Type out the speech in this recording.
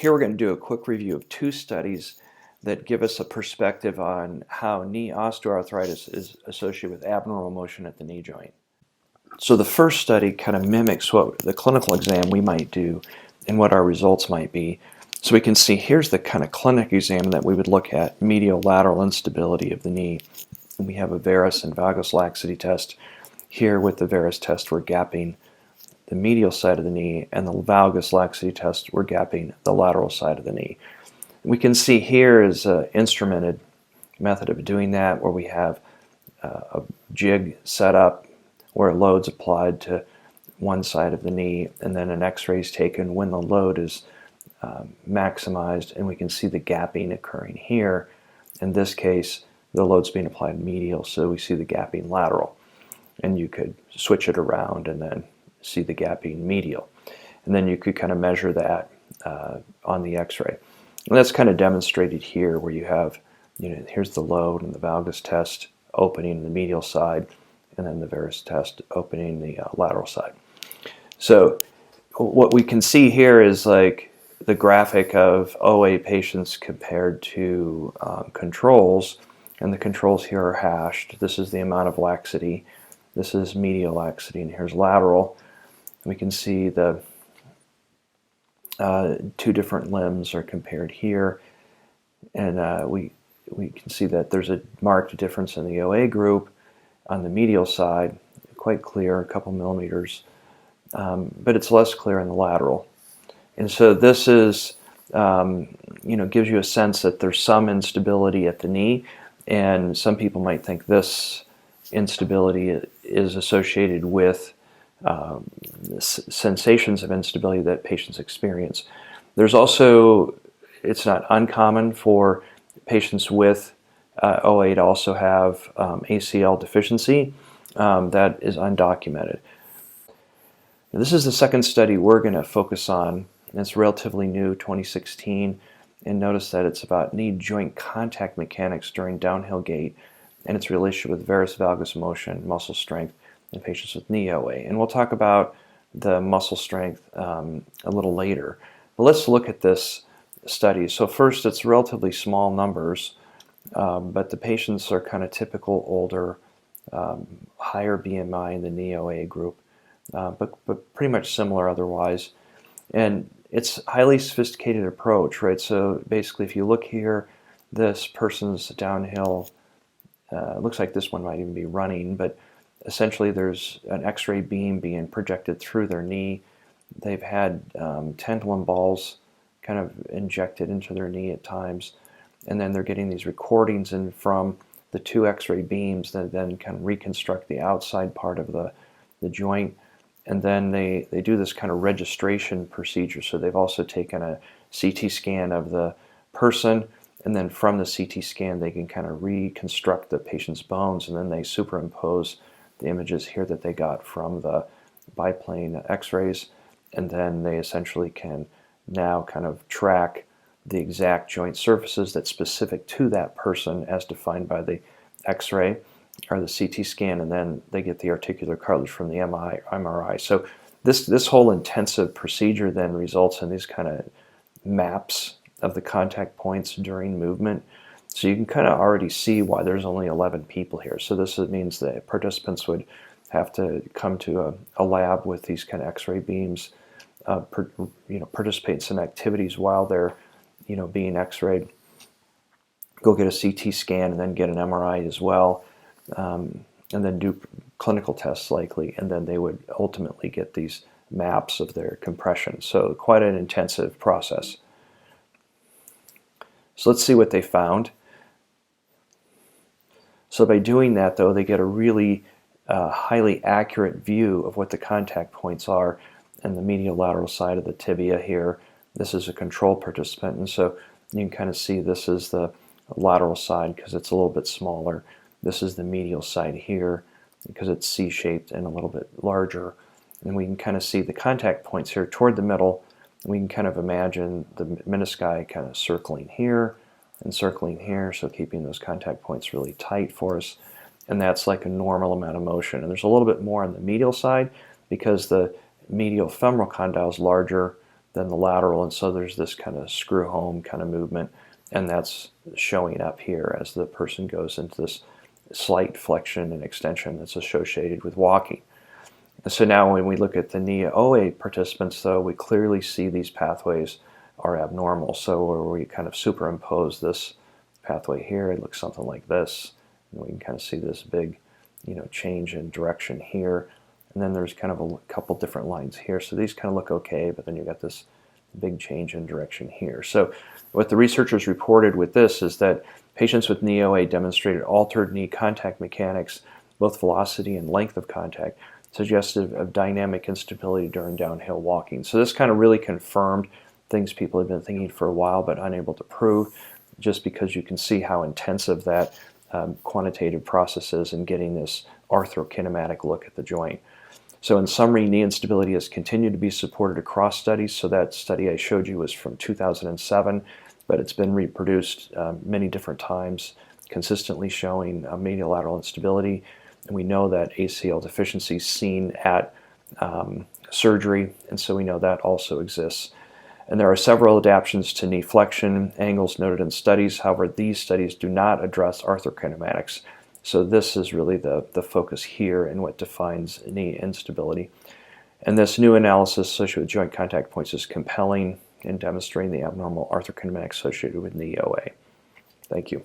Here we're going to do a quick review of two studies that give us a perspective on how knee osteoarthritis is associated with abnormal motion at the knee joint. So the first study kind of mimics what the clinical exam we might do and what our results might be. So we can see here's the kind of clinic exam that we would look at, medial lateral instability of the knee. And we have a varus and valgus laxity test. Here with the varus test we're gapping the medial side of the knee, and the valgus laxity test we're gapping the lateral side of the knee. We can see here is an instrumented method of doing that, where we have a jig set up where a load's applied to one side of the knee, and then an x-ray is taken when the load is maximized, and we can see the gapping occurring here. In this case, the load's being applied medial, so we see the gapping lateral. And you could switch it around and then see the gapping medial. And then you could kind of measure that on the x-ray. And that's kind of demonstrated here, where you have, here's the load and the valgus test opening the medial side, and then the varus test opening the lateral side. So what we can see here is like the graphic of OA patients compared to controls, and the controls here are hashed. This is the amount of laxity, this is medial laxity, and here's lateral. We can see the two different limbs are compared here, and we can see that there's a marked difference in the OA group on the medial side, quite clear, a couple millimeters, but it's less clear in the lateral. And so this is, gives you a sense that there's some instability at the knee, and some people might think this instability is associated with sensations of instability that patients experience. There's also, it's not uncommon for patients with OA to also have ACL deficiency that is undocumented. Now, this is the second study we're going to focus on. It's relatively new, 2016, and notice that it's about knee joint contact mechanics during downhill gait and its relationship with varus valgus motion, muscle strength, in patients with knee OA. And we'll talk about the muscle strength a little later. But let's look at this study. So first, it's relatively small numbers, but the patients are kind of typical older, higher BMI in the knee OA group, but pretty much similar otherwise. And it's a highly sophisticated approach, right? So basically, if you look here, this person's downhill, looks like this one might even be running, but essentially there's an x-ray beam being projected through their knee. They've had tantalum balls kind of injected into their knee at times, and then they're getting these recordings in from the two x-ray beams that then kind of reconstruct the outside part of the joint. And then they do this kind of registration procedure. So they've also taken a CT scan of the person, and then from the CT scan they can kind of reconstruct the patient's bones, and then they superimpose the images here that they got from the biplane x-rays, and then they essentially can now kind of track the exact joint surfaces that's specific to that person as defined by the x-ray or the CT scan, and then they get the articular cartilage from the MRI. So this whole intensive procedure then results in these kind of maps of the contact points during movement. So you can kind of already see why there's only 11 people here. So this means that participants would have to come to a lab with these kind of x-ray beams, participate in some activities while they're being x-rayed, go get a CT scan and then get an MRI as well, and then do clinical tests likely, and then they would ultimately get these maps of their compression. So quite an intensive process. So let's see what they found. So by doing that, though, they get a really highly accurate view of what the contact points are in the medial lateral side of the tibia here. This is a control participant, and so you can kind of see this is the lateral side because it's a little bit smaller. This is the medial side here because it's C-shaped and a little bit larger. And we can kind of see the contact points here toward the middle. We can kind of imagine the menisci kind of circling here and circling here, so keeping those contact points really tight for us. And that's like a normal amount of motion. And there's a little bit more on the medial side because the medial femoral condyle is larger than the lateral, and so there's this kind of screw home kind of movement, and that's showing up here as the person goes into this slight flexion and extension that's associated with walking. And so now when we look at the knee OA participants, though, we clearly see these pathways are abnormal. So where we kind of superimpose this pathway here, it looks something like this, and we can kind of see this big, change in direction here. And then there's kind of a couple different lines here. So these kind of look okay, but then you got this big change in direction here. So what the researchers reported with this is that patients with knee OA demonstrated altered knee contact mechanics, both velocity and length of contact, suggestive of dynamic instability during downhill walking. So this kind of really confirmed things people have been thinking for a while but unable to prove, just because you can see how intensive that quantitative process is in getting this arthrokinematic look at the joint. So in summary, knee instability has continued to be supported across studies. So that study I showed you was from 2007, but it's been reproduced many different times, consistently showing medial lateral instability. And we know that ACL deficiency is seen at surgery, and so we know that also exists. And there are several adaptations to knee flexion angles noted in studies. However, these studies do not address arthrokinematics. So this is really the focus here in what defines knee instability. And this new analysis associated with joint contact points is compelling in demonstrating the abnormal arthrokinematics associated with knee OA. Thank you.